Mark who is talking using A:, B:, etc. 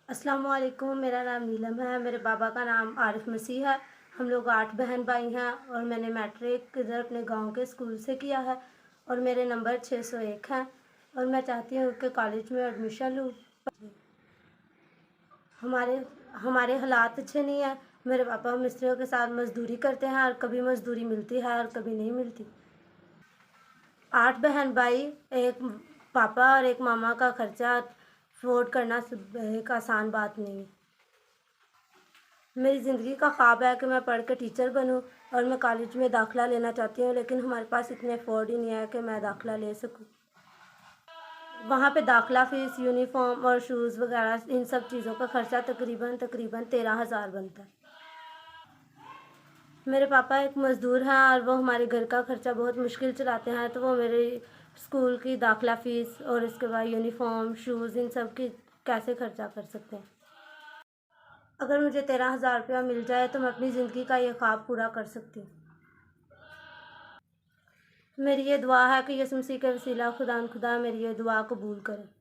A: अस्सलाम वालेकुम। मेरा नाम नीलम है। मेरे पापा का नाम आरिफ मसीह है। हम लोग 8 बहन भाई हैं और मैंने मैट्रिक इधर अपने गांव के स्कूल से किया है और मेरे नंबर 601 हैं और मैं चाहती हूँ कि कॉलेज में एडमिशन लूँ। हमारे हमारे हालात अच्छे नहीं हैं। मेरे पापा मिस्त्रियों के साथ मज़दूरी करते हैं और कभी मज़दूरी मिलती है और कभी नहीं मिलती। 8 बहन भाई, एक पापा और एक मामा का खर्चा अफोर्ड करना एक आसान बात नहीं है। मेरी ज़िंदगी का ख्वाब है कि मैं पढ़ के टीचर बनूं और मैं कॉलेज में दाखिला लेना चाहती हूँ, लेकिन हमारे पास इतने अफोर्ड ही नहीं है कि मैं दाखिला ले सकूं। वहाँ पे दाखिला फ़ीस, यूनिफॉर्म और शूज़ वगैरह इन सब चीज़ों का खर्चा तकरीबन 13,000 बनता है। मेरे पापा एक मज़दूर हैं और वो हमारे घर का खर्चा बहुत मुश्किल चलाते हैं, तो वो मेरे स्कूल की दाखिला फ़ीस और इसके बाद यूनिफॉर्म, शूज़ इन सब की कैसे खर्चा कर सकते हैं। अगर मुझे 13,000 रुपया मिल जाए तो मैं अपनी ज़िंदगी का ये ख्वाब पूरा कर सकती हूँ। मेरी ये दुआ है कि यीशु मसीह के वसीला खुदा मेरी ये दुआ कबूल करे।